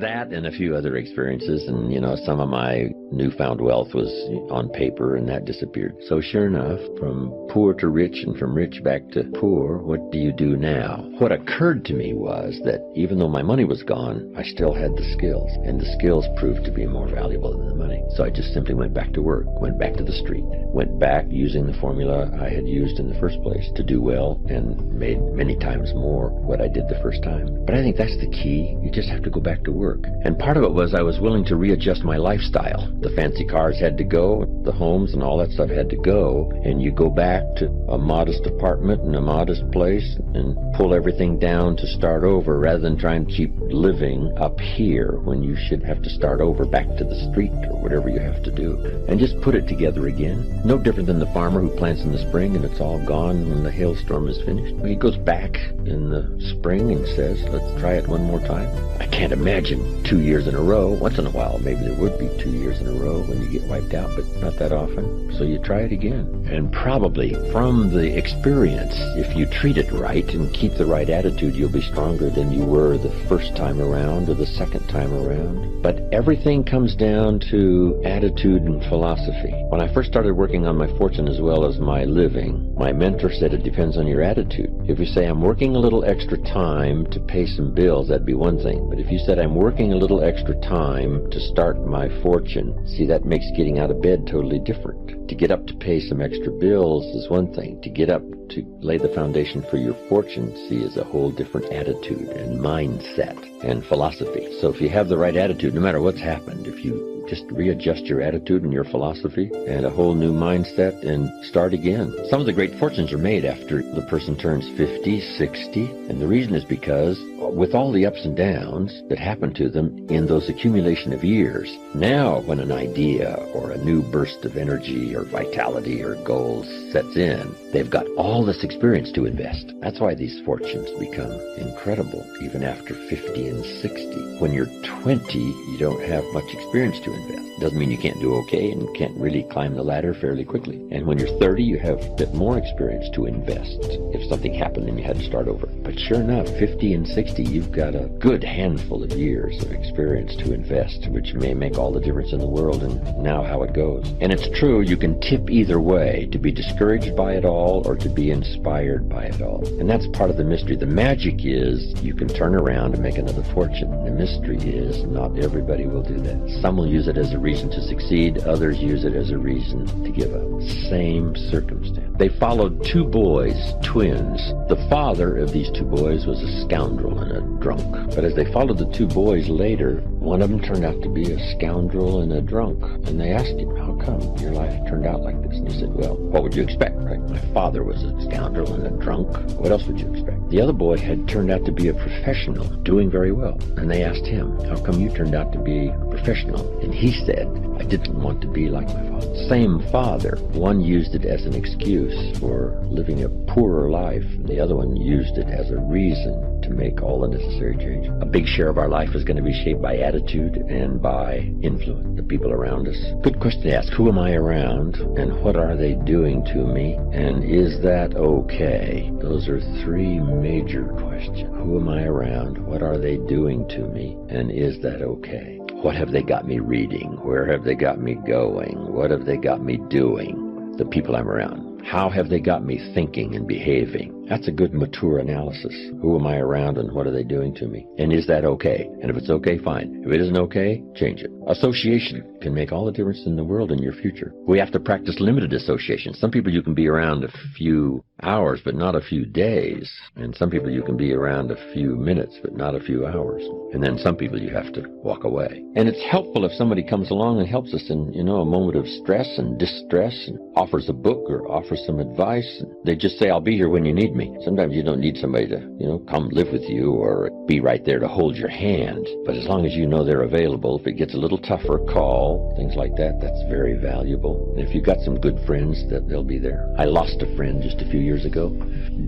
That and a few other experiences, and some of my newfound wealth was on paper, and that disappeared. So sure enough, from poor to rich and from rich back to poor, what do you do now? What occurred to me was that even though my money was gone, I still had the skills, and the skills proved to be more valuable than the money. So I just simply went back to work, went back to the street, went back using the formula I had used in the first place to do well, and made many times more what I did the first time. But I think that's the key. You just have to go back to work. And part of it was I was willing to readjust my lifestyle. The fancy cars had to go, the homes and all that stuff had to go, and you go back to a modest apartment in a modest place and pull everything down to start over rather than trying to keep living up here when you should have to start over back to the street or whatever you have to do. And just put it together again. No different than the farmer who plants in the spring and it's all gone when the hailstorm is finished. He goes back in the spring and says, let's try it one more time. I can't imagine 2 years in a row. Once in a while, maybe there would be 2 years in a row when you get wiped out, but not that often. So you try it again. And probably from the experience, if you treat it right and keep the right attitude, you'll be stronger than you were the first time around or the second time around. But everything comes down to attitude and philosophy. When I first started working on my fortune as well as my living, my mentor said it depends on your attitude. If you say, I'm working a little extra time to pay some bills, that'd be one thing. But if you said, I'm working a little extra time to start my fortune, see, that makes getting out of bed totally different. To get up to pay some extra bills is one thing. To get up to lay the foundation for your fortune, see, is a whole different attitude and mindset and philosophy. So if you have the right attitude, no matter what's happened, if you just readjust your attitude and your philosophy and a whole new mindset and start again. Some of the great fortunes are made after the person turns 50, 60, and the reason is because with all the ups and downs that happen to them in those accumulation of years, now when an idea or a new burst of energy or vitality or goals sets in, they've got all this experience to invest. That's why these fortunes become incredible even after 50 and 60. When you're 20, you don't have much experience to invest. Doesn't mean you can't do okay and can't really climb the ladder fairly quickly. And when you're 30, you have a bit more experience to invest if something happened and you had to start over. But sure enough, 50 and 60, you've got a good handful of years of experience to invest, which may make all the difference in the world and now how it goes. And it's true, you can tip either way, to be discouraged by it all or to be inspired by it all. And that's part of the mystery. The magic is you can turn around and make another fortune. The mystery is not everybody will do that. Some will use it as a reason to succeed, others use it as a reason to give up. Same circumstance. They followed two boys, twins. The father of these two boys was a scoundrel and a drunk. But as they followed the two boys later, one of them turned out to be a scoundrel and a drunk. And they asked him, how come your life turned out like this? And he said, well, what would you expect, right? My father was a scoundrel and a drunk. What else would you expect? The other boy had turned out to be a professional, doing very well. And they asked him, how come you turned out to be a professional? And he said, I didn't want to be like my father. Same father. One used it as an excuse for living a poorer life. And the other one used it as a reason to make all the necessary change. A big share of our life is going to be shaped by attitude and by influence, the people around us. Good question to ask. Who am I around and what are they doing to me? And is that okay? Those are three major questions. Who am I around? What are they doing to me? And is that okay? What have they got me reading? Where have they got me going? What have they got me doing? The people I'm around. How have they got me thinking and behaving? That's a good mature analysis. Who am I around and what are they doing to me? And is that okay? And if it's okay, fine. If it isn't okay, change it. Association can make all the difference in the world in your future. We have to practice limited association. Some people you can be around a few hours, but not a few days. And some people you can be around a few minutes, but not a few hours. And then some people you have to walk away. And it's helpful if somebody comes along and helps us in, a moment of stress and distress and offers a book or offers some advice. They just say, I'll be here when you need me. Sometimes you don't need somebody to, come live with you or be right there to hold your hand. But as long as you know they're available, if it gets a little tougher, call, things like that, that's very valuable. And if you've got some good friends, that they'll be there. I lost a friend just a few years ago.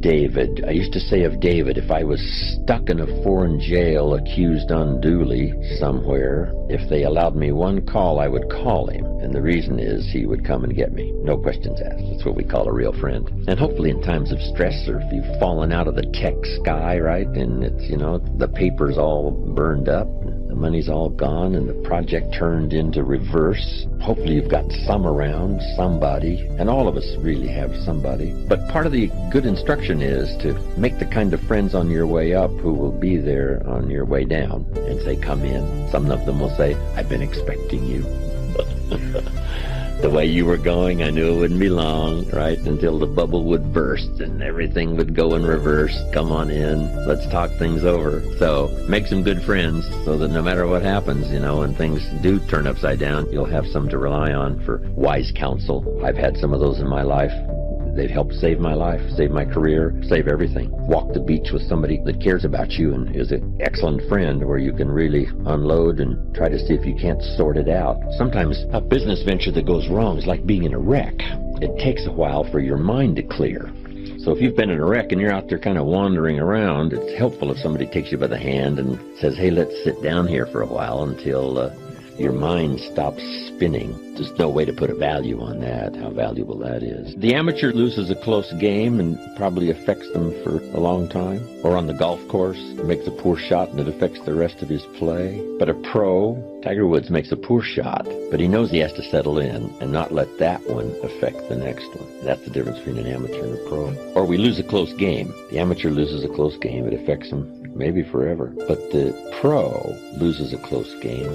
David. I used to say of David, if I was stuck in a foreign jail accused unduly somewhere, if they allowed me one call, I would call him. And the reason is he would come and get me. No questions asked. That's what we call a real friend. And hopefully in times of stress or if you've fallen out of the tech sky, right, and it's, the paper's all burned up, the money's all gone and the project turned into reverse. Hopefully you've got some around, somebody, and all of us really have somebody. But part of the good instruction is to make the kind of friends on your way up who will be there on your way down and say, come in. Some of them will say, I've been expecting you. The way you were going, I knew it wouldn't be long, right? Until the bubble would burst and everything would go in reverse. Come on in. Let's talk things over. So make some good friends so that no matter what happens, when things do turn upside down, you'll have some to rely on for wise counsel. I've had some of those in my life. They've helped save my life, save my career, save everything. Walk the beach with somebody that cares about you and is an excellent friend where you can really unload and try to see if you can't sort it out. Sometimes a business venture that goes wrong is like being in a wreck. It takes a while for your mind to clear. So if you've been in a wreck and you're out there kind of wandering around, it's helpful if somebody takes you by the hand and says, hey, let's sit down here for a while until your mind stops spinning. There's no way to put a value on that, how valuable that is. The amateur loses a close game and probably affects them for a long time. Or on the golf course, makes a poor shot and it affects the rest of his play. But a pro, Tiger Woods makes a poor shot, but he knows he has to settle in and not let that one affect the next one. That's the difference between an amateur and a pro. Or we lose a close game. The amateur loses a close game. It affects him maybe forever. But the pro loses a close game,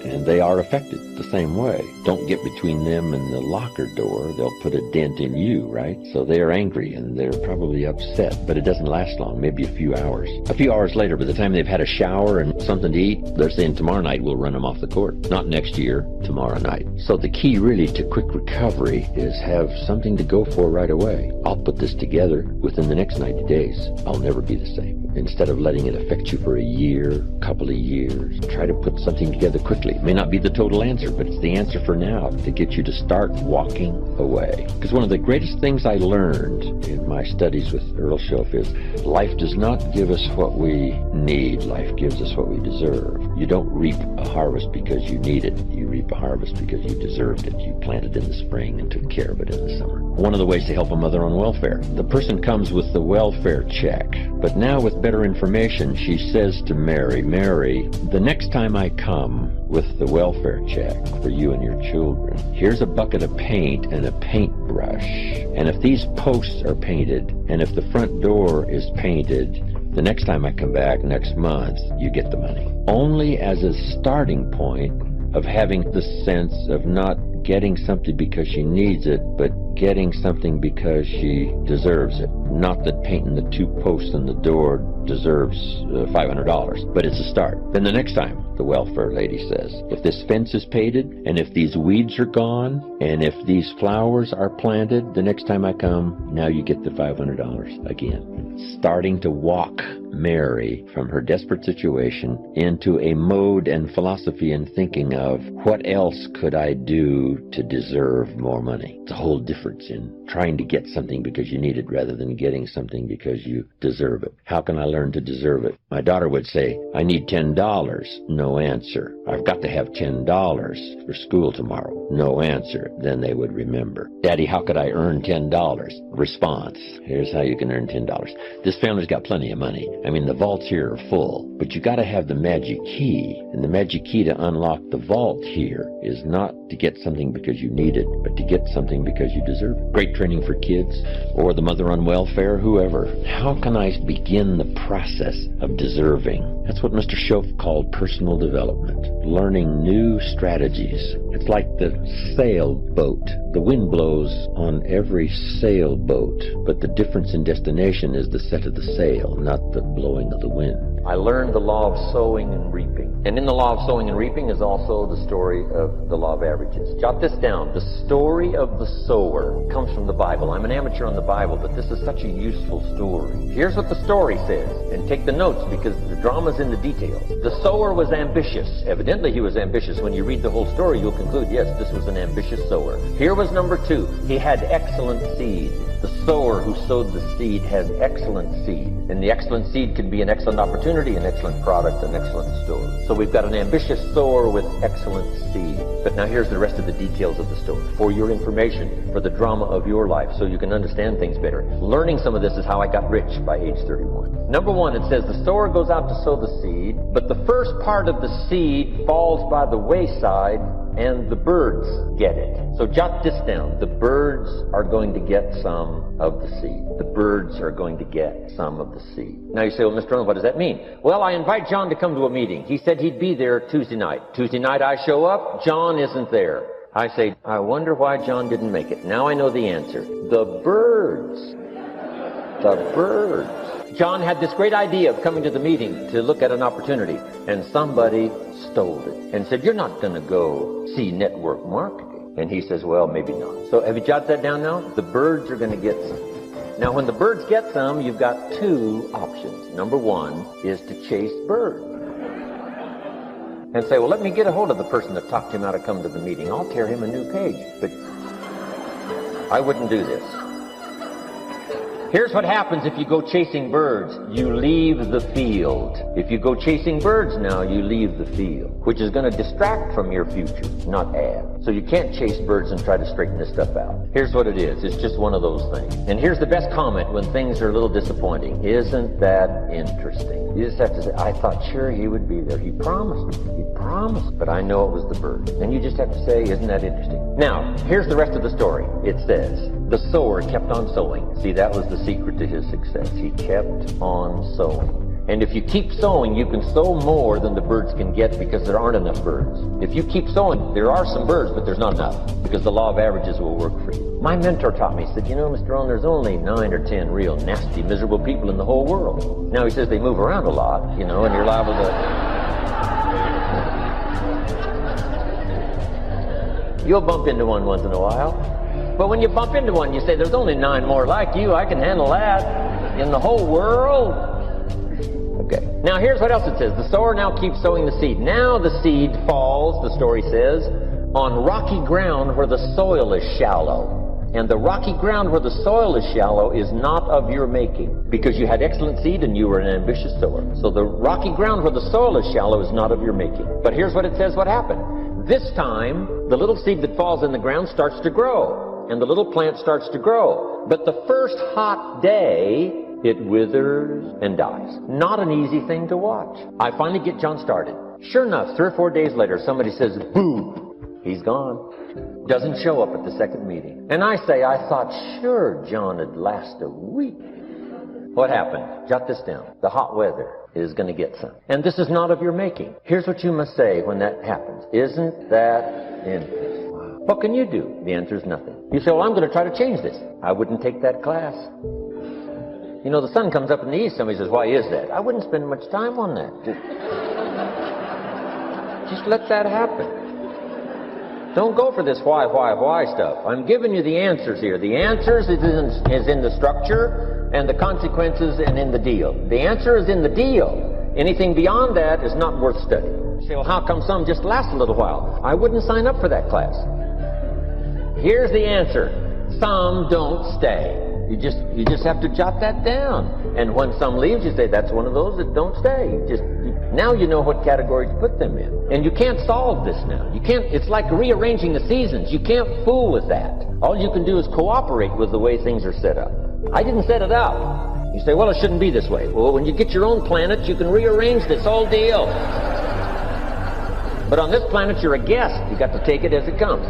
and they are affected the same way. Don't get between them and the locker door. They'll put a dent in you, right? So they're angry and they're probably upset, but it doesn't last long, maybe a few hours. A few hours later, by the time they've had a shower and something to eat, they're saying tomorrow night we'll run them off the court. Not next year, tomorrow night. So the key really to quick recovery is have something to go for right away. I'll put this together within the next 90 days. I'll never be the same. Instead of letting it affect you for a year, couple of years, try to put something together quickly. It may not be the total answer, but it's the answer for now to get you to start walking away. Because one of the greatest things I learned in my studies with Earl Schoaf is life does not give us what we need. Life gives us what we deserve. You don't reap a harvest because you need it. You reap a harvest because you deserved it. You planted in the spring and took care of it in the summer. One of the ways to help a mother on welfare. The person comes with the welfare check, but now with better information, she says to Mary, Mary, the next time I come with the welfare check for you and your children, here's a bucket of paint and a paintbrush. And if these posts are painted, and if the front door is painted, the next time I come back next month, you get the money. Only as a starting point of having the sense of not getting something because she needs it, but getting something because she deserves it. Not that painting the two posts on the door deserves $500, but it's a start. Then the next time, the welfare lady says, if this fence is painted, and if these weeds are gone, and if these flowers are planted, the next time I come, now you get the $500 again. Starting to walk Mary from her desperate situation into a mode and philosophy and thinking of what else could I do to deserve more money. It's a whole difference in trying to get something because you need it rather than getting something because you deserve it. How can I learn to deserve it? My daughter would say, I need $10. No answer. I've got to have $10 for school tomorrow. No answer. Then they would remember. Daddy, how could I earn $10? Response. Here's how you can earn $10. This family's got plenty of money. I mean, the vaults here are full, but you got to have the magic key. And the magic key to unlock the vault here is not to get something because you need it, but to get something because you deserve it. Great training for kids or the mother on welfare, whoever. How can I begin the process of deserving? That's what Mr. Schoaf called personal development. Learning new strategies. It's like the sailboat. The wind blows on every sailboat, but the difference in destination is the set of the sail, not the blowing of the wind. I learned the law of sowing and reaping. And in the law of sowing and reaping is also the story of the law of averages. Jot this down. The story of the sower comes from the Bible. I'm an amateur on the Bible, but this is such a useful story. Here's what the story says. And take the notes because the drama's in the details. The sower was ambitious. Evidently he was ambitious. When you read the whole story, you'll conclude, yes, this was an ambitious sower. Here was number 2. He had excellent seed. The sower who sowed the seed has excellent seed. And the excellent seed can be an excellent opportunity, an excellent product, an excellent store. So we've got an ambitious sower with excellent seed. But now here's the rest of the details of the story. For your information, for the drama of your life, so you can understand things better. Learning some of this is how I got rich by age 31. Number one, it says the sower goes out to sow the seed, but the first part of the seed falls by the wayside, and the birds get it. So jot this down. The birds are going to get some of the seed. The birds are going to get some of the seed. Now you say, well, Mr. Rohn, what does that mean? Well, I invite John to come to a meeting. He said he'd be there Tuesday night. Tuesday night I show up, John isn't there. I say, I wonder why John didn't make it. Now I know the answer. The birds. The birds. John had this great idea of coming to the meeting to look at an opportunity, and somebody stole it and said, you're not going to go see network marketing. And he says, well, maybe not. So have you jotted that down now? The birds are going to get some. Now, when the birds get some, you've got two options. Number one is to chase birds and say, well, let me get a hold of the person that talked him out to come to the meeting. I'll tear him a new page. But I wouldn't do this. Here's what happens if you go chasing birds. You leave the field. If you go chasing birds now, you leave the field, which is going to distract from your future, not add. So you can't chase birds and try to straighten this stuff out. Here's what it is. It's just one of those things. And here's the best comment when things are a little disappointing. Isn't that interesting? You just have to say, I thought sure he would be there. He promised me. He promised. But I know it was the bird. And you just have to say, isn't that interesting? Now, here's the rest of the story. It says, the sower kept on sowing. See, that was the secret to his success. He kept on sowing. And if you keep sowing, you can sow more than the birds can get because there aren't enough birds. If you keep sowing, there are some birds, but there's not enough because the law of averages will work for you. My mentor taught me, he said, you know, Mr. Rohn, there's only 9 or 10 real nasty, miserable people in the whole world. Now, he says they move around a lot, you know, and you're liable to... You'll bump into one once in a while. But when you bump into one, you say, there's only 9 more like you. I can handle that in the whole world. Okay. Now, here's what else it says. The sower now keeps sowing the seed. Now the seed falls, the story says, on rocky ground where the soil is shallow. And the rocky ground where the soil is shallow is not of your making, because you had excellent seed and you were an ambitious sower. So the rocky ground where the soil is shallow is not of your making. But here's what it says what happened. This time, the little seed that falls in the ground starts to grow, and the little plant starts to grow. But the first hot day, it withers and dies. Not an easy thing to watch. I finally get John started. Sure enough, 3 or 4 days later, somebody says, boom, he's gone. Doesn't show up at the second meeting. And I say, I thought sure John would last a week. What happened? Jot this down. The hot weather is going to get some. And this is not of your making. Here's what you must say when that happens. Isn't that interesting? What can you do? The answer is nothing. You say, well, I'm going to try to change this. I wouldn't take that class. You know, the sun comes up in the east. Somebody says, why is that? I wouldn't spend much time on that. Just let that happen. Don't go for this why stuff. I'm giving you the answers here. The answers is in the structure and the consequences and in the deal. The answer is in the deal. Anything beyond that is not worth studying. You say, well, how come some just last a little while? I wouldn't sign up for that class. Here's the answer. Some don't stay. You just have to jot that down. And when some leaves, you say, that's one of those that don't stay. Now you know what category to put them in. And you can't solve this now. You can't, it's like rearranging the seasons. You can't fool with that. All you can do is cooperate with the way things are set up. I didn't set it up. You say, well, it shouldn't be this way. Well, when you get your own planet, you can rearrange this whole deal. But on this planet, you're a guest. You got to take it as it comes.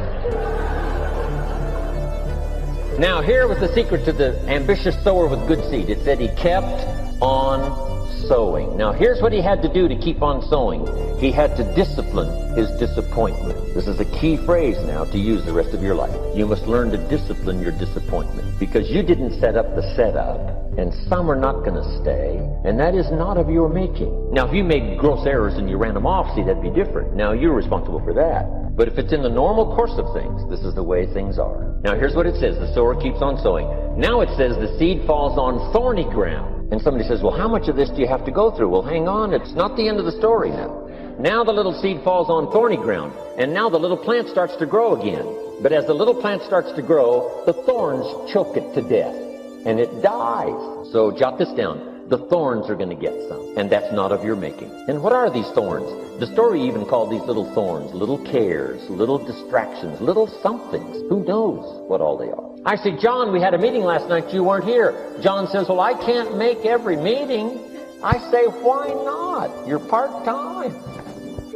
Now, here was the secret to the ambitious sower with good seed. It said he kept on sowing. Now, here's what he had to do to keep on sowing. He had to discipline his disappointment. This is a key phrase now to use the rest of your life. You must learn to discipline your disappointment, because you didn't set up the setup, and some are not going to stay, and that is not of your making. Now, if you made gross errors and you ran them off, see, that'd be different. Now, you're responsible for that. But if it's in the normal course of things, this is the way things are. Now, here's what it says. The sower keeps on sowing. Now it says the seed falls on thorny ground. And somebody says, well, how much of this do you have to go through? Well, hang on. It's not the end of the story now. Now the little seed falls on thorny ground. And now the little plant starts to grow again. But as the little plant starts to grow, the thorns choke it to death. and it dies. So jot this down. The thorns are going to get some, and that's not of your making. And what are these thorns? The story even called these little thorns, little cares, little distractions, little somethings. Who knows what all they are? I say, John, we had a meeting last night, you weren't here. John says, well, I can't make every meeting. I say, why not? You're part-time.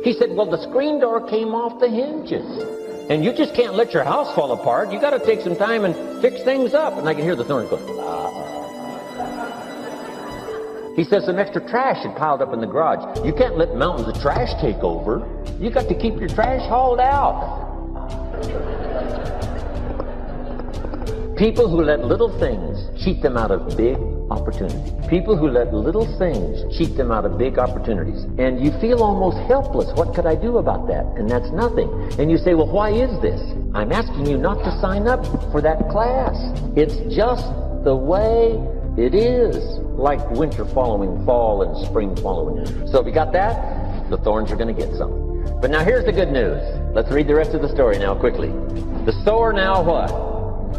He said, well, the screen door came off the hinges. And you just can't let your house fall apart. You got to take some time and fix things up. And I can hear the thorns going, He says some extra trash had piled up in the garage. You can't let mountains of trash take over. You got to keep your trash hauled out. People who let little things cheat them out of big opportunities. People who let little things cheat them out of big opportunities. And you feel almost helpless. What could I do about that? And that's nothing. And you say, well, why is this? I'm asking you not to sign up for that class. It's just the way it is. Like winter following fall and spring following winter. So if you got that, the thorns are going to get some. But now here's the good news. Let's read the rest of the story now quickly. The sower now what?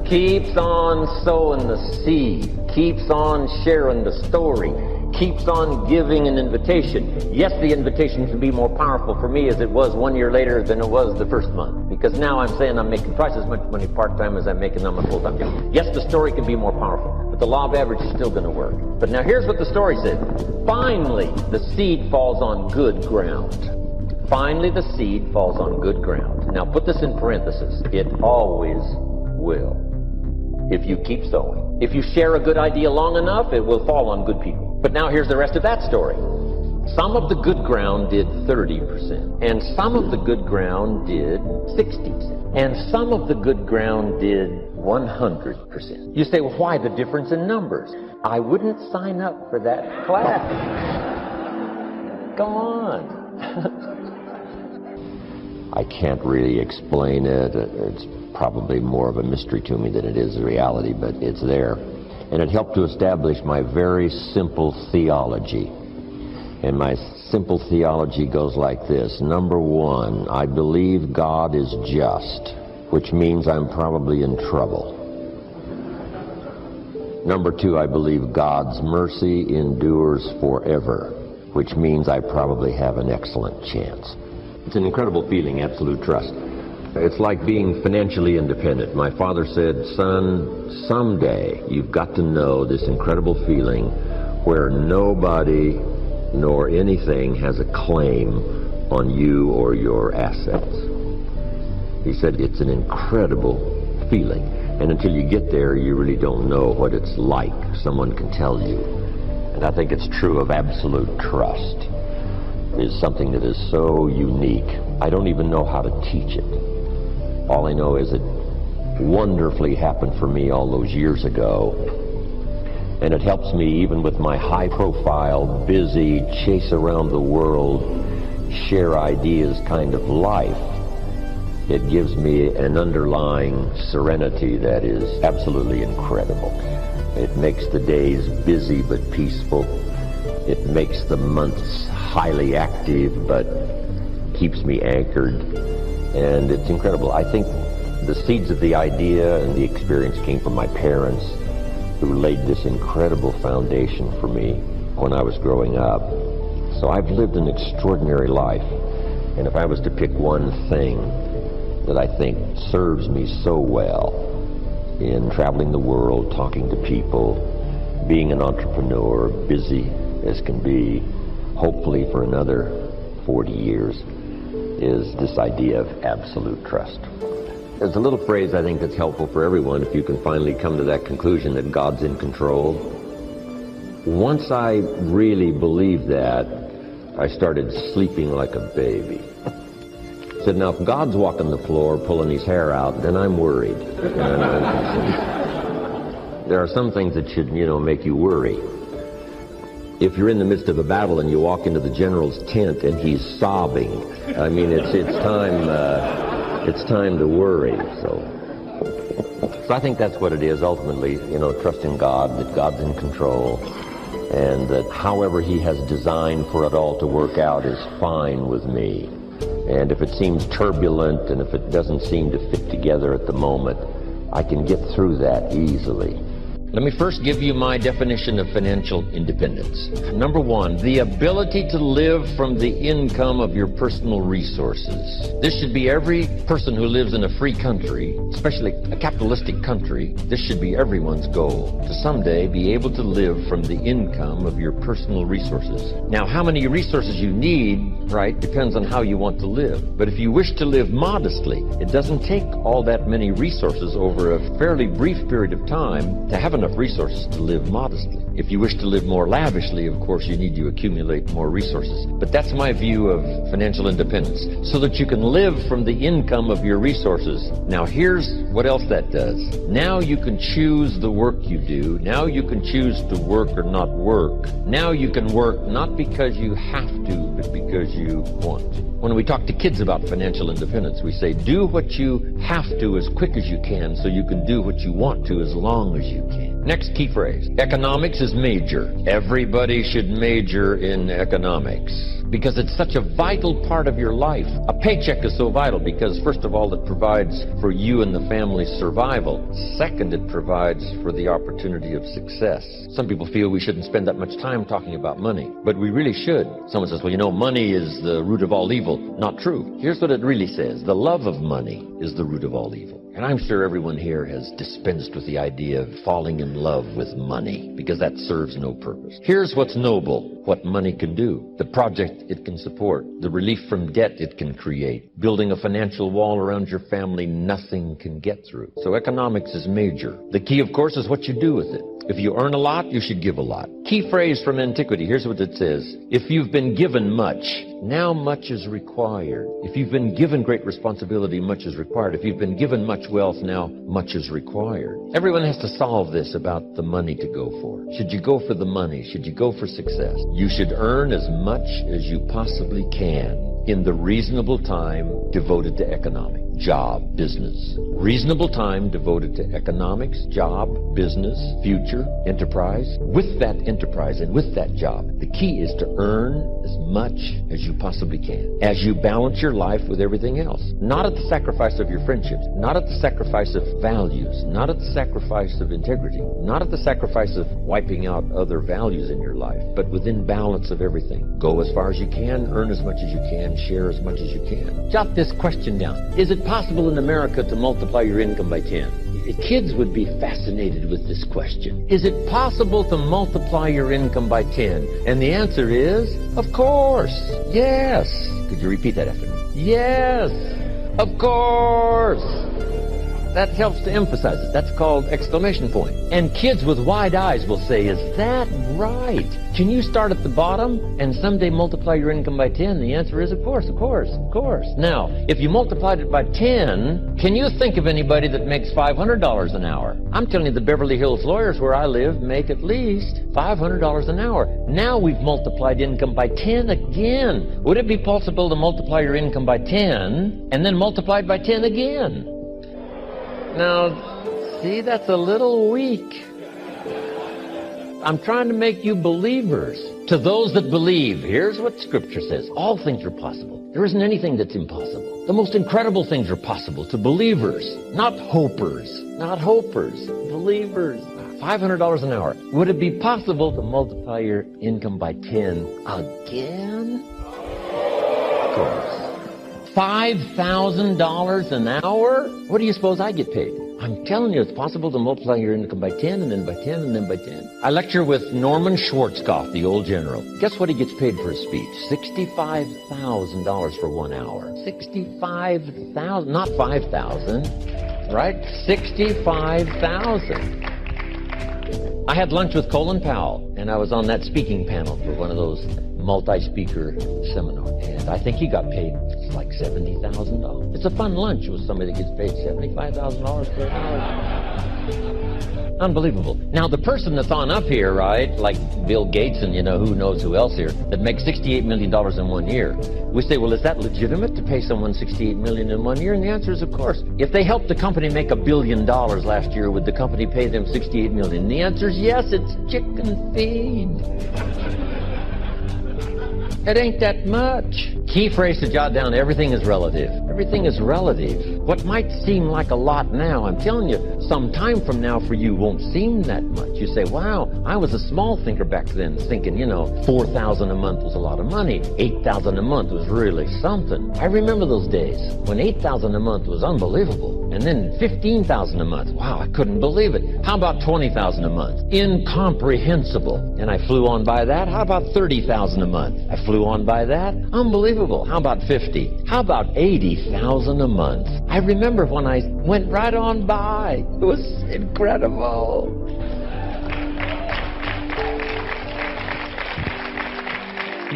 Keeps on sowing the seed. Keeps on sharing the story. Keeps on giving an invitation. Yes, the invitation can be more powerful for me as it was 1 year later than it was the first month. Because now I'm saying I'm making twice as much money part-time as I'm making on my full-time job. Yes, the story can be more powerful. The law of average is still going to work. But now here's what the story said. Finally, the seed falls on good ground. Finally, the seed falls on good ground. Now put this in parentheses. It always will. If you keep sowing. If you share a good idea long enough, it will fall on good people. But now here's the rest of that story. Some of the good ground did 30%. And some of the good ground did 60%. And some of the good ground did 100%. You say, well, why the difference in numbers? I wouldn't sign up for that class. Go on. I can't really explain it. It's probably more of a mystery to me than it is a reality, but it's there. And it helped to establish my very simple theology. And my simple theology goes like this. Number one, I believe God is just, which means I'm probably in trouble. Number two, I believe God's mercy endures forever, which means I probably have an excellent chance. It's an incredible feeling, absolute trust. It's like being financially independent. My father said, son, someday you've got to know this incredible feeling where nobody nor anything has a claim on you or your assets. He said it's an incredible feeling, and until you get there you really don't know what it's like. Someone can tell you. And I think it's true of absolute trust. It's something that is so unique. I don't even know how to teach it. All I know is it wonderfully happened for me all those years ago. And it helps me even with my high-profile, busy, chase around the world, share ideas kind of life. It gives me an underlying serenity that is absolutely incredible. It makes the days busy but peaceful. It makes the months highly active but keeps me anchored. And it's incredible. I think the seeds of the idea and the experience came from my parents, who laid this incredible foundation for me when I was growing up. So I've lived an extraordinary life. And if I was to pick one thing that I think serves me so well in traveling the world, talking to people, being an entrepreneur, busy as can be, hopefully for another 40 years, is this idea of absolute trust. There's a little phrase I think that's helpful for everyone if you can finally come to that conclusion that God's in control. Once I really believed that, I started sleeping like a baby. I said, now if God's walking the floor pulling his hair out, then I'm worried. There are some things that should, make you worry. If you're in the midst of a battle and you walk into the general's tent and he's sobbing, I mean, it's time to worry. So I think that's what it is ultimately, trusting God, that God's in control, and that however he has designed for it all to work out is fine with me. And if it seems turbulent and if it doesn't seem to fit together at the moment, I can get through that easily. Let me first give you my definition of financial independence. Number one, the ability to live from the income of your personal resources. This should be every person who lives in a free country, especially a capitalistic country. This should be everyone's goal, to someday be able to live from the income of your personal resources. Now, how many resources you need, right, depends on how you want to live. But if you wish to live modestly, it doesn't take all that many resources over a fairly brief period of time to have enough resources to live modestly. If you wish to live more lavishly, of course, you need to accumulate more resources. But that's my view of financial independence, so that you can live from the income of your resources. Now, here's what else that does. Now you can choose the work you do. Now you can choose to work or not work. Now you can work not because you have to, but because you want to. When we talk to kids about financial independence, we say, do what you have to as quick as you can so you can do what you want to as long as you can. Next key phrase, economics is major. Everybody should major in economics because it's such a vital part of your life. A paycheck is so vital because, first of all, it provides for you and the family's survival. Second, it provides for the opportunity of success. Some people feel we shouldn't spend that much time talking about money, but we really should. Someone says, well, you know, money is the root of all evil. Not true. Here's what it really says. The love of money is the root of all evil. And I'm sure everyone here has dispensed with the idea of falling in love with money because that serves no purpose. Here's what's noble, what money can do, the project it can support, the relief from debt it can create, building a financial wall around your family nothing can get through. So economics is major. The key, of course, is what you do with it. If you earn a lot, you should give a lot. Key phrase from antiquity, here's what it says. If you've been given much, now much is required. If you've been given great responsibility, much is required. If you've been given much wealth, now much is required. Everyone has to solve this about the money to go for. Should you go for the money? Should you go for success? You should earn as much as you possibly can in the reasonable time devoted to economics, job, business. Reasonable time devoted to economics, job, business, future, enterprise. With that enterprise and with that job, the key is to earn as much as you possibly can, as you balance your life with everything else. Not at the sacrifice of your friendships, not at the sacrifice of values, not at the sacrifice of integrity, not at the sacrifice of wiping out other values in your life, but within balance of everything. Go as far as you can, earn as much as you can, share as much as you can. Jot this question down. Is it possible in America to multiply your income by 10? Kids would be fascinated with this question. Is it possible to multiply your income by 10? And the answer is, of course. Yes. Could you repeat that after me? Yes. Of course. That helps to emphasize it. That's called exclamation point. And kids with wide eyes will say, is that right? Can you start at the bottom and someday multiply your income by 10? The answer is, of course, of course, of course. Now, if you multiplied it by 10, can you think of anybody that makes $500 an hour? I'm telling you, the Beverly Hills lawyers where I live make at least $500 an hour. Now we've multiplied income by 10 again. Would it be possible to multiply your income by 10 and then multiply it by 10 again? Now, see, that's a little weak. I'm trying to make you believers. To those that believe, here's what Scripture says. All things are possible. There isn't anything that's impossible. The most incredible things are possible to believers, not hopers. Not hopers, believers. $500 an hour. Would it be possible to multiply your income by 10 again? Of course. $5,000 an hour? What do you suppose I get paid? I'm telling you, it's possible to multiply your income by 10 and then by 10 and then by 10. I lecture with Norman Schwarzkopf, the old general. Guess what he gets paid for his speech? $65,000 for 1 hour. $65,000, not $5,000, right? $65,000. I had lunch with Colin Powell, and I was on that speaking panel for one of those multi-speaker seminars. And I think he got paid like $70,000. It's a fun lunch with somebody that gets paid $75,000 per hour. Unbelievable. Now, the person that's on up here, right, like Bill Gates and, you know, who knows who else here, that makes $68 million in 1 year. We say, well, is that legitimate to pay someone $68 million in 1 year? And the answer is, of course. If they helped the company make $1 billion last year, would the company pay them $68 million? And the answer is yes, it's chicken feed. It ain't that much. Key phrase to jot down, everything is relative. Everything is relative. What might seem like a lot now, I'm telling you, some time from now for you won't seem that much. You say, wow, I was a small thinker back then, thinking, $4,000 a month was a lot of money. $8,000 a month was really something. I remember those days when $8,000 a month was unbelievable. And then $15,000 a month. Wow, I couldn't believe it. How about $20,000 a month? Incomprehensible. And I flew on by that. How about $30,000 a month? I flew on by that. Unbelievable. How about 50? How about $80,000 a month? I remember when I went right on by. It was incredible.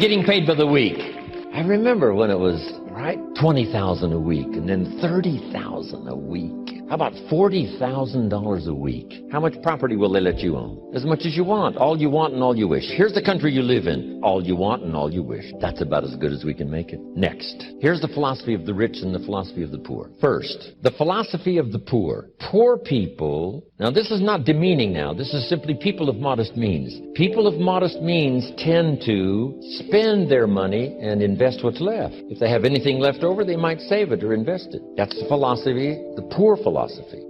Getting paid by the week. I remember when it was, $20,000 a week, and then $30,000 a week. How about $40,000 a week? How much property will they let you own? As much as you want. All you want and all you wish. Here's the country you live in. All you want and all you wish. That's about as good as we can make it. Next. Here's the philosophy of the rich and the philosophy of the poor. First, the philosophy of the poor. Poor people, now this is not demeaning now. This is simply people of modest means. People of modest means tend to spend their money and invest what's left. If they have anything left over, they might save it or invest it. That's the philosophy, the poor philosophy.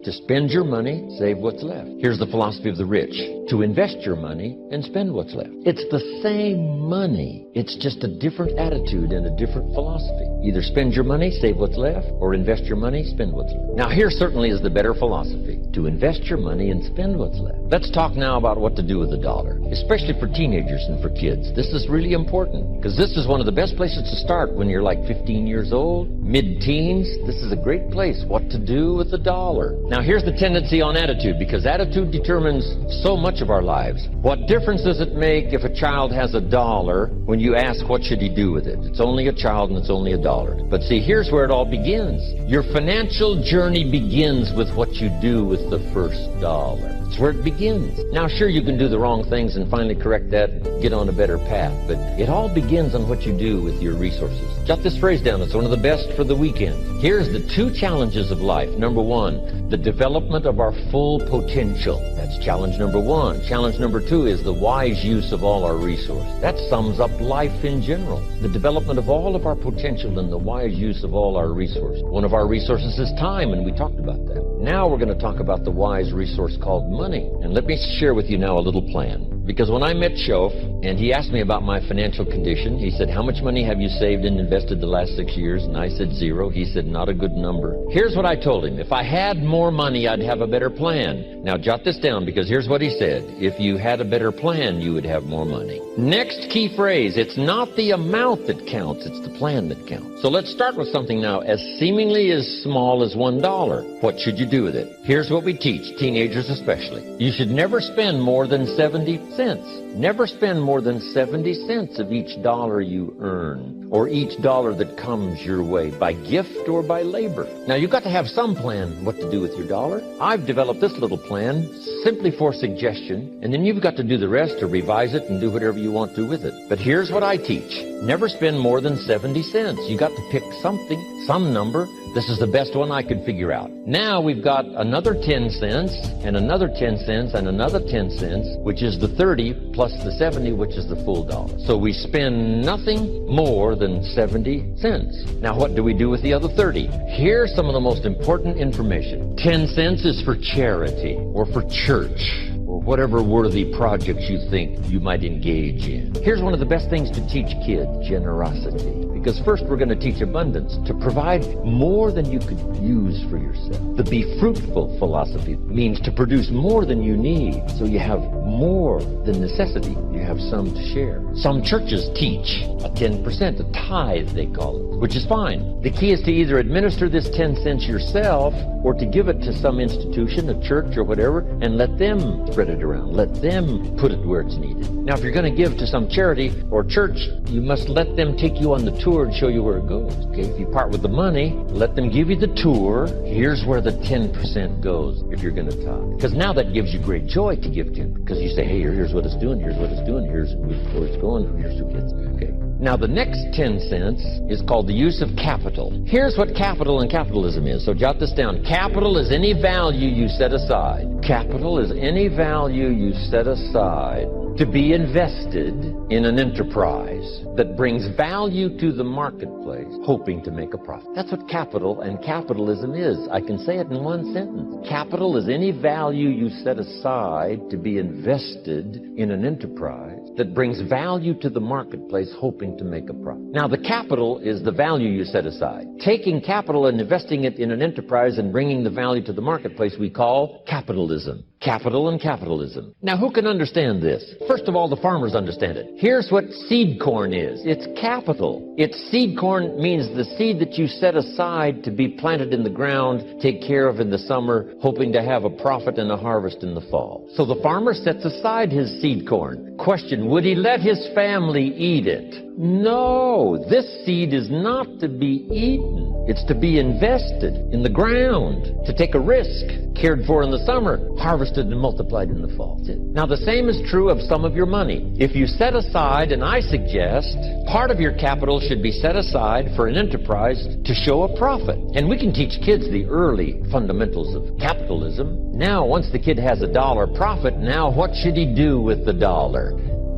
To spend your money, save what's left. Here's the philosophy of the rich. To invest your money and spend what's left. It's the same money. It's just a different attitude and a different philosophy. Either spend your money, save what's left, or invest your money, spend what's left. Now here certainly is the better philosophy. To invest your money and spend what's left. Let's talk now about what to do with the dollar, especially for teenagers and for kids. This is really important because this is one of the best places to start when you're like 15 years old, mid-teens. This is a great place. What to do with the dollar. Now here's the tendency on attitude, because attitude determines so much of our lives. What difference does it make if a child has $1 when you ask what should he do with it? It's only a child and it's only $1. But see, here's where it all begins. Your financial journey begins with what you do with the first $1. That's where it begins. Now sure, you can do the wrong things and finally correct that and get on a better path, but it all begins on what you do with your resources. Jot this phrase down. It's one of the best for the weekend. Here's the 2 challenges of life. Number 1, the development of our full potential. That's challenge number 1. Challenge number 2 is the wise use of all our resources. That sums up life in general. The development of all of our potential and the wise use of all our resources. One of our resources is time, and we talked about that. Now we're going to talk about the wise resource called money. And let me share with you now a little plan. Because when I met Shof, and he asked me about my financial condition, he said, how much money have you saved and invested the last 6 years? And I said 0. He said, not a good number. Here's what I told him. If I had more money, I'd have a better plan. Now jot this down, because here's what he said. If you had a better plan, you would have more money. Next key phrase, it's not the amount that counts, it's the plan that counts. So let's start with something now as seemingly as small as $1. What should you do with it? Here's what we teach, teenagers especially. You should never spend more than 70 cents. Never spend more than 70 cents of each dollar you earn, or each dollar that comes your way, by gift or by labor. Now, you've got to have some plan what to do with your dollar. I've developed this little plan simply for suggestion, and then you've got to do the rest to revise it and do whatever you want to with it. But here's what I teach. Never spend more than 70 cents. You got to pick something, some number. This is the best one I could figure out. Now we've got another 10 cents, and another 10 cents, and another 10 cents, which is the 30 plus the 70, which is the full dollar. So we spend nothing more than 70 cents. Now what do we do with the other 30? Here's some of the most important information. 10 cents is for charity, or for church, or whatever worthy projects you think you might engage in. Here's one of the best things to teach kids, generosity. Because first we're going to teach abundance, to provide more than you could use for yourself. The be fruitful philosophy means to produce more than you need, so you have more than necessity. You have some to share. Some churches teach a 10%, a tithe they call it, which is fine. The key is to either administer this 10 cents yourself, or to give it to some institution, a church or whatever, and let them spread it around. Let them put it where it's needed. Now if you're going to give to some charity or church, you must let them take you on the tour and show you where it goes. Okay, if you part with the money, let them give you the tour. Here's where the 10% goes if you're going to tithe. Because now that gives you great joy to give 10. Because you say, hey, here's what it's doing, here's what it's doing, here's where it's going, here's who gets it. Okay. Now the next 10 cents is called the use of capital. Here's what capital and capitalism is. So jot this down. Capital is any value you set aside. Capital is any value you set aside to be invested in an enterprise that brings value to the marketplace, hoping to make a profit. That's what capital and capitalism is. I can say it in one sentence. Capital is any value you set aside to be invested in an enterprise that brings value to the marketplace, hoping to make a profit. Now, the capital is the value you set aside. Taking capital and investing it in an enterprise and bringing the value to the marketplace we call capitalism. Capital and capitalism. Now, who can understand this? First of all, the farmers understand it. Here's what seed corn is. It's capital. Seed corn means the seed that you set aside to be planted in the ground, take care of in the summer, hoping to have a profit and a harvest in the fall. So the farmer sets aside his seed corn. Question, would he let his family eat it? No, this seed is not to be eaten. It's to be invested in the ground, to take a risk, cared for in the summer, harvested and multiplied in the fall. Now, the same is true of some of your money. If you set aside, and I suggest, part of your capital should be set aside for an enterprise to show a profit. And we can teach kids the early fundamentals of capitalism. Now, once the kid has $1 profit, now what should he do with the dollar?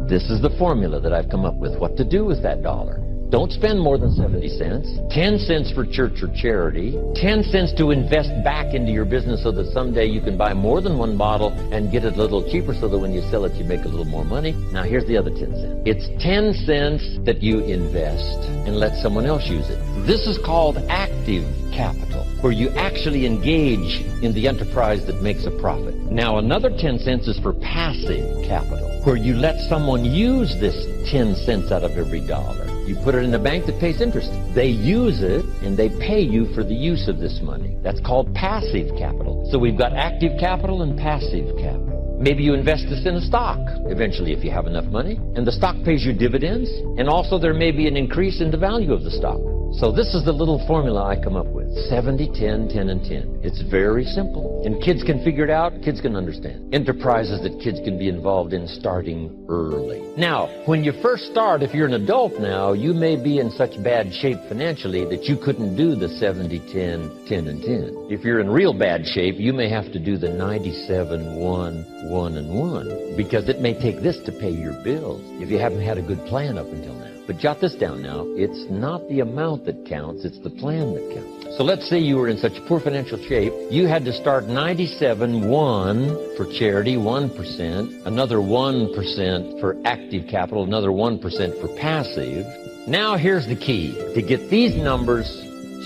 This is the formula that I've come up with, what to do with that dollar. Don't spend more than 70 cents, 10 cents for church or charity, 10 cents to invest back into your business so that someday you can buy more than one bottle and get it a little cheaper so that when you sell it you make a little more money. Now here's the other 10 cents. It's 10 cents that you invest and let someone else use it. This is called active capital, where you actually engage in the enterprise that makes a profit. Now another 10 cents is for passive capital, where you let someone use this 10 cents out of every dollar. You put it in a bank that pays interest. They use it, and they pay you for the use of this money. That's called passive capital. So we've got active capital and passive capital. Maybe you invest this in a stock, eventually, if you have enough money, and the stock pays you dividends, and also there may be an increase in the value of the stock. So this is the little formula I come up with. 70, 10, 10, and 10. It's very simple. And kids can figure it out, kids can understand. Enterprises that kids can be involved in starting early. Now, when you first start, if you're an adult now, you may be in such bad shape financially that you couldn't do the 70, 10, 10, and 10. If you're in real bad shape, you may have to do the 97, 1, 1, and 1, because it may take this to pay your bills if you haven't had a good plan up until now. But jot this down now. It's not the amount that counts, it's the plan that counts. So let's say you were in such poor financial shape, you had to start 97, 1 for charity, 1%, another 1% for active capital, another 1% for passive. Now here's the key. To get these numbers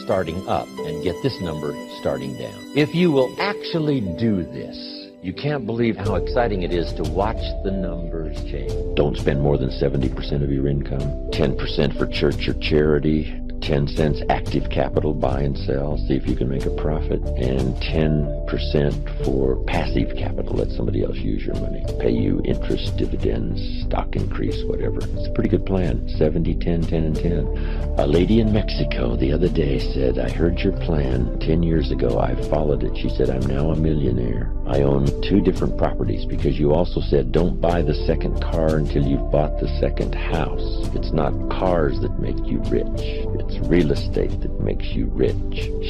starting up and get this number starting down. If you will actually do this, you can't believe how exciting it is to watch the numbers change. Don't spend more than 70% of your income. 10% for church or charity. 10 cents active capital, buy and sell, see if you can make a profit. And 10% for passive capital, let somebody else use your money. Pay you interest, dividends, stock increase, whatever. It's a pretty good plan. 70, 10, 10, and 10. A lady in Mexico the other day said, I heard your plan 10 years ago. I followed it. She said, I'm now a millionaire. I own 2 different properties because you also said don't buy the second car until you've bought the second house. It's not cars that make you rich. It's real estate that makes you rich.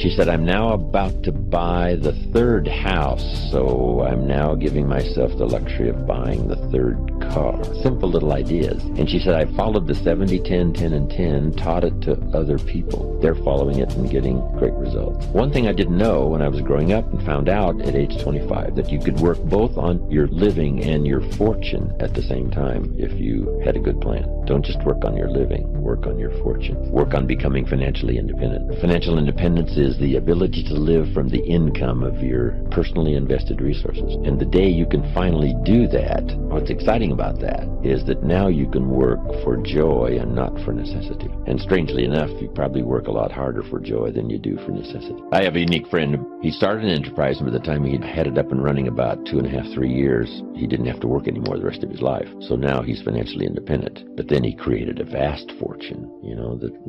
She said, I'm now about to buy the 3rd house, so I'm now giving myself the luxury of buying the 3rd car. Simple little ideas. And she said, I followed the 70, 10, 10, and 10, taught it to other people. They're following it and getting great results. One thing I didn't know when I was growing up and found out at age 25, that you could work both on your living and your fortune at the same time if you had a good plan. Don't just work on your living, work on your fortune. Work on becoming financially independent. Financial independence is the ability to live from the income of your personally invested resources. And the day you can finally do that, what's exciting about that is that now you can work for joy and not for necessity. And strangely enough, you probably work a lot harder for joy than you do for necessity. I have a unique friend. He started an enterprise, and by the time he had it up and running about 2.5, 3 years, he didn't have to work anymore the rest of his life. So now he's financially independent. But then he created a vast fortune,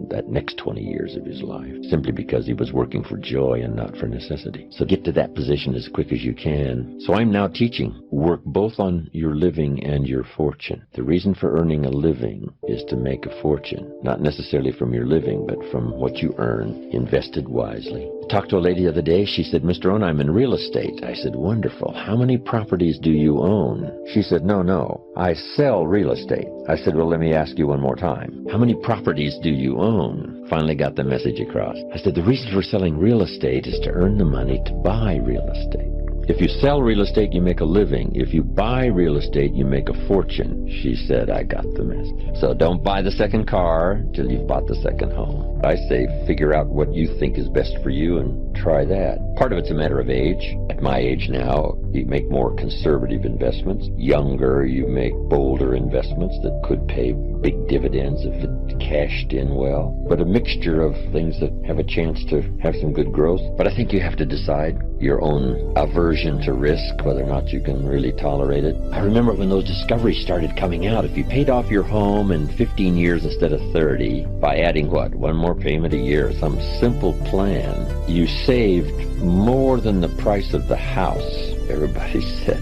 that next 20 years of his life, simply because he was working for joy and not for necessity. So get to that position as quick as you can. So I'm now teaching. Work both on your living and your fortune. The reason for earning a living is to make a fortune, not necessarily from your living, but from what you earn, invested wisely. I talked to a lady the other day. She said, Mr. Rohn, I'm in real estate. I said, wonderful. How many properties do you own? She said, no, I sell real estate. I said, well, let me ask you one more time. How many properties do you own? Finally got the message across. I said, the reason for selling real estate is to earn the money to buy real estate. If you sell real estate, you make a living. If you buy real estate, you make a fortune. She said, I got the message. So don't buy the second car till you've bought the second home. I say figure out what you think is best for you and try that. Part of it's a matter of age. At my age now, you make more conservative investments. Younger, you make bolder investments that could pay big dividends if it cashed in well. But a mixture of things that have a chance to have some good growth. But I think you have to decide your own aversion to risk, whether or not you can really tolerate it. I remember when those discoveries started coming out, if you paid off your home in 15 years instead of 30 by adding one more payment a year, some simple plan, you saved more than the price of the house. Everybody said,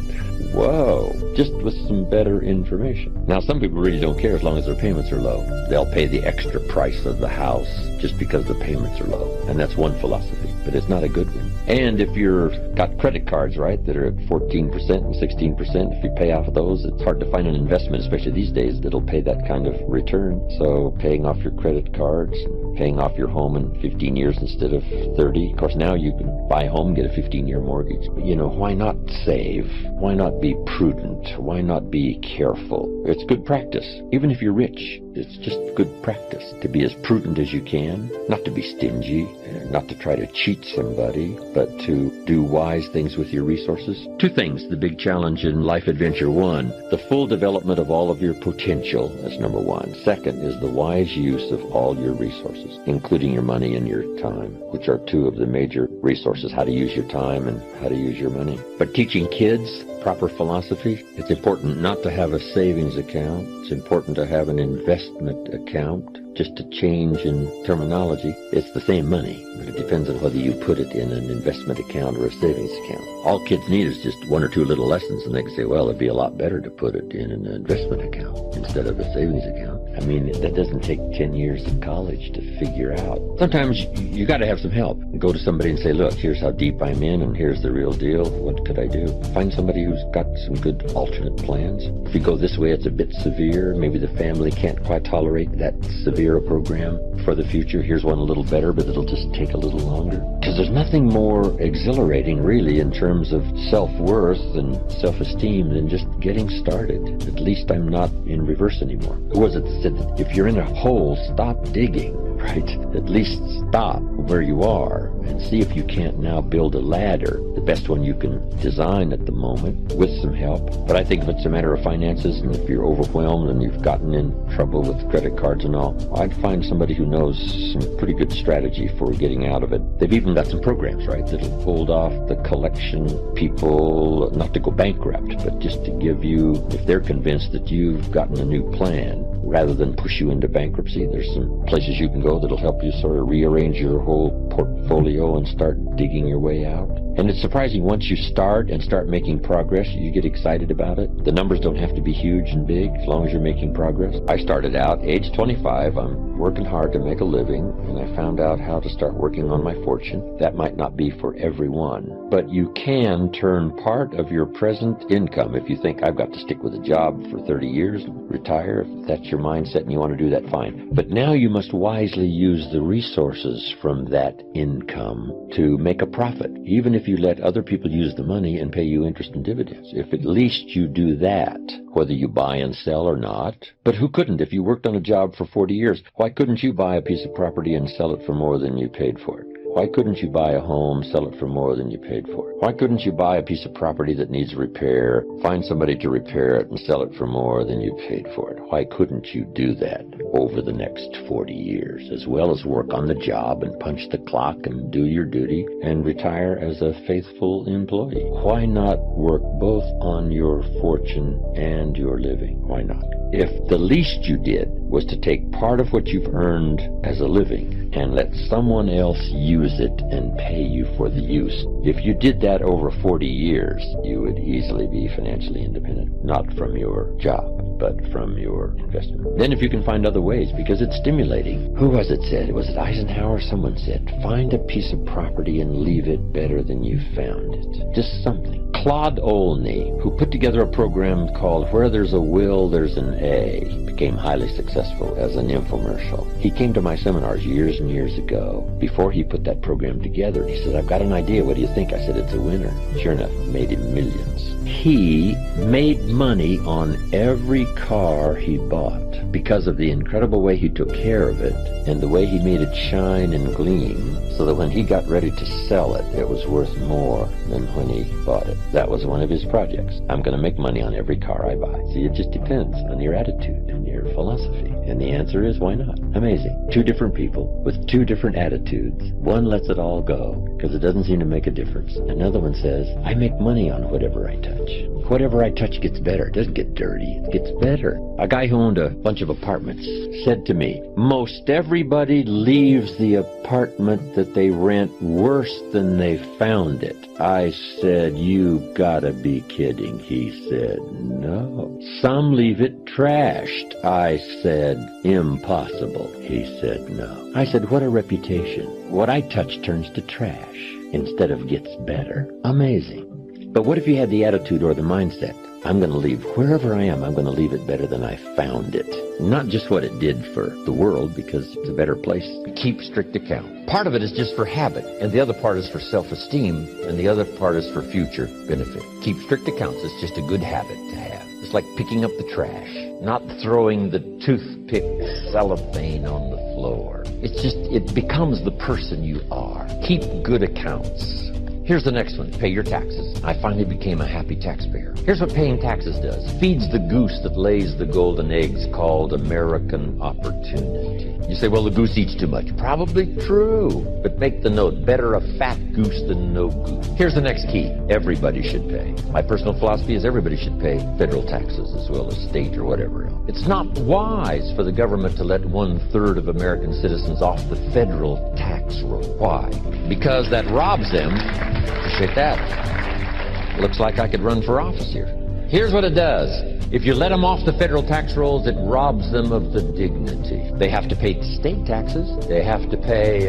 whoa, just with some better information. Now, some people really don't care as long as their payments are low. They'll pay the extra price of the house just because the payments are low. And that's one philosophy, but it's not a good one. And if you've got credit cards, right, that are at 14% and 16%, if you pay off of those, it's hard to find an investment, especially these days, that'll pay that kind of return. So paying off your credit cards, paying off your home in 15 years instead of 30. Of course, now you can buy a home, get a 15-year mortgage. But, why not save? Why not be prudent? Why not be careful? It's good practice. Even if you're rich, it's just good practice to be as prudent as you can, not to be stingy, not to try to cheat somebody, but to do wise things with your resources. Two things, the big challenge in Life Adventure 1, the full development of all of your potential, that's number one. Second is the wise use of all your resources, including your money and your time, which are two of the major resources, how to use your time and how to use your money. But teaching kids proper philosophy, it's important not to have a savings account. It's important to have an investment account. Just to change in terminology, it's the same money, but it depends on whether you put it in an investment account or a savings account. All kids need is just one or two little lessons, and they can say, well, it'd be a lot better to put it in an investment account instead of a savings account. I mean, that doesn't take 10 years of college to figure out. Sometimes you got to have some help. Go to somebody and say, look, here's how deep I'm in, and here's the real deal. What could I do? Find somebody who's got some good alternate plans. If you go this way, it's a bit severe. Maybe the family can't quite tolerate that severe program for the future. Here's one a little better, but it'll just take a little longer. Because there's nothing more exhilarating, really, in terms of self-worth and self-esteem than just getting started. At least I'm not in reverse anymore. Who was it that said that if you're in a hole, stop digging? Right? At least stop where you are and see if you can't now build a ladder, the best one you can design at the moment, with some help. But I think if it's a matter of finances, and if you're overwhelmed and you've gotten in trouble with credit cards and all, I'd find somebody who knows some pretty good strategy for getting out of it. They've even got some programs, right, that'll hold off the collection people, not to go bankrupt, but just to give you, if they're convinced that you've gotten a new plan, rather than push you into bankruptcy, there's some places you can go that'll help you sort of rearrange your whole portfolio and start digging your way out. And it's surprising, once you start making progress, you get excited about it. The numbers don't have to be huge and big as long as you're making progress. I started out age 25. I'm working hard to make a living, and I found out how to start working on my fortune. That might not be for everyone, but you can turn part of your present income, if you think I've got to stick with a job for 30 years, retire, if that's your mindset and you want to do that, fine. But now you must wisely use the resources from that income to make a profit, even if you let other people use the money and pay you interest and dividends. If at least you do that, whether you buy and sell or not. But who couldn't? If you worked on a job for 40 years, why couldn't you buy a piece of property and sell it for more than you paid for it? Why couldn't you buy a home, sell it for more than you paid for it? Why couldn't you buy a piece of property that needs repair, find somebody to repair it, and sell it for more than you paid for it? Why couldn't you do that over the next 40 years, as well as work on the job and punch the clock and do your duty and retire as a faithful employee? Why not work both on your fortune and your living? Why not? If the least you did was to take part of what you've earned as a living and let someone else use it and pay you for the use. If you did that over 40 years, you would easily be financially independent, not from your job, but from your investment. Then if you can find other ways, because it's stimulating. Who was it said? Was it Eisenhower? Someone said, find a piece of property and leave it better than you found it. Just something. Claude Olney, who put together a program called Where There's a Will, There's an A, became highly successful as an infomercial. He came to my seminars years and years ago before he put that program together. He said, I've got an idea. What do you think? I said, it's a winner. Sure enough, made him millions. He made money on every car he bought because of the incredible way he took care of it and the way he made it shine and gleam, so that when he got ready to sell it, it was worth more than when he bought it. That was one of his projects. I'm going to make money on every car I buy. See, it just depends on your attitude and your philosophy. And the answer is, why not? Amazing. Two different people with two different attitudes. One lets it all go because it doesn't seem to make a difference. Another one says, I make money on whatever I touch. Whatever I touch gets better. It doesn't get dirty. It gets better. A guy who owned a bunch of apartments said to me, most everybody leaves the apartment that they rent worse than they found it. I said, you gotta be kidding. He said, no. Some leave it trashed. I said, impossible. He said, no. I said, what a reputation. What I touch turns to trash instead of gets better. Amazing. But what if you had the attitude or the mindset, I'm going to leave wherever I am, I'm going to leave it better than I found it. Not just what it did for the world, because it's a better place. Keep strict account. Part of it is just for habit, and the other part is for self-esteem, and the other part is for future benefit. Keep strict accounts. It's just a good habit to have. It's like picking up the trash, not throwing the toothpick cellophane on the floor. It's just, it becomes the person you are. Keep good accounts. Here's the next one. Pay your taxes. I finally became a happy taxpayer. Here's what paying taxes does. Feeds the goose that lays the golden eggs called American opportunity. You say, well, the goose eats too much. Probably true. But make the note, better a fat goose than no goose. Here's the next key. Everybody should pay. My personal philosophy is everybody should pay federal taxes as well as state or whatever else. It's not wise for the government to let 1/3 of American citizens off the federal tax roll. Why? Because that robs them. Appreciate that. Looks like I could run for office here. Here's what it does. If you let them off the federal tax rolls, it robs them of the dignity. They have to pay state taxes. They have to pay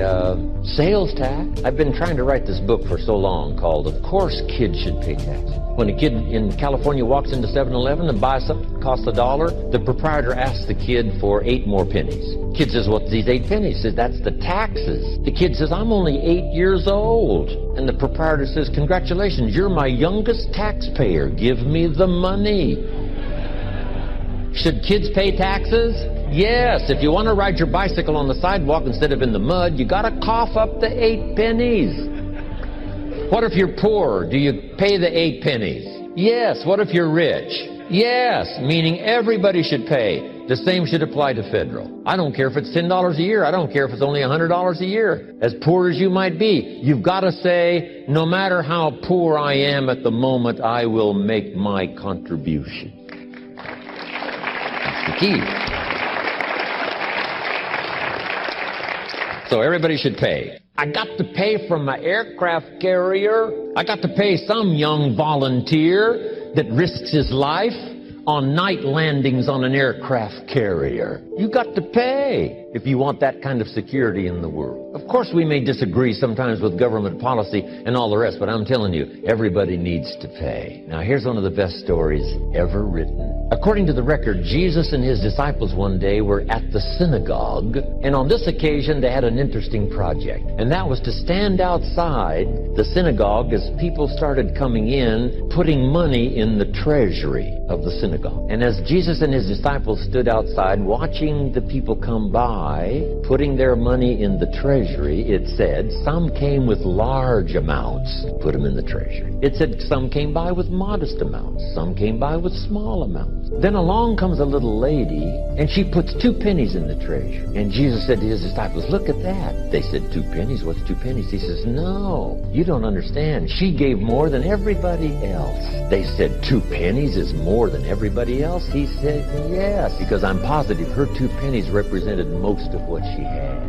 sales tax. I've been trying to write this book for so long called, Of Course Kids Should Pay Taxes. When a kid in California walks into 7-Eleven and buys something that costs $1, the proprietor asks the kid for 8 more pennies. Kid says, what's these 8 pennies? Says, that's the taxes. The kid says, I'm only 8 years old. And the proprietor says, congratulations, you're my youngest taxpayer. Give me the money. Should kids pay taxes? Yes. If you want to ride your bicycle on the sidewalk instead of in the mud, you got to cough up the 8 pennies. What if you're poor? Do you pay the 8 pennies? Yes. What if you're rich? Yes, meaning everybody should pay. The same should apply to federal. I don't care if it's $10 a year. I don't care if it's only $100 a year. As poor as you might be, you've got to say, no matter how poor I am at the moment, I will make my contribution. That's the key. So everybody should pay. I got to pay from my aircraft carrier. I got to pay some young volunteer that risks his life on night landings on an aircraft carrier. You got to pay if you want that kind of security in the world. Of course, we may disagree sometimes with government policy and all the rest, but I'm telling you, everybody needs to pay. Now, here's one of the best stories ever written. According to the record, Jesus and his disciples one day were at the synagogue, and on this occasion, they had an interesting project, and that was to stand outside the synagogue as people started coming in, putting money in the treasury of the synagogue. And as Jesus and his disciples stood outside watching the people come by, putting their money in the treasury, it said some came with large amounts, put them in the treasury. It said some came by with modest amounts, some came by with small amounts. Then along comes a little lady, and she puts 2 pennies in the treasury. And Jesus said to his disciples, look at that. They said, 2 pennies? What's 2 pennies? He says, no, you don't understand. She gave more than everybody else. They said, 2 pennies is more than everybody else? He said, yes, because I'm positive her 2 pennies represented most of what she had.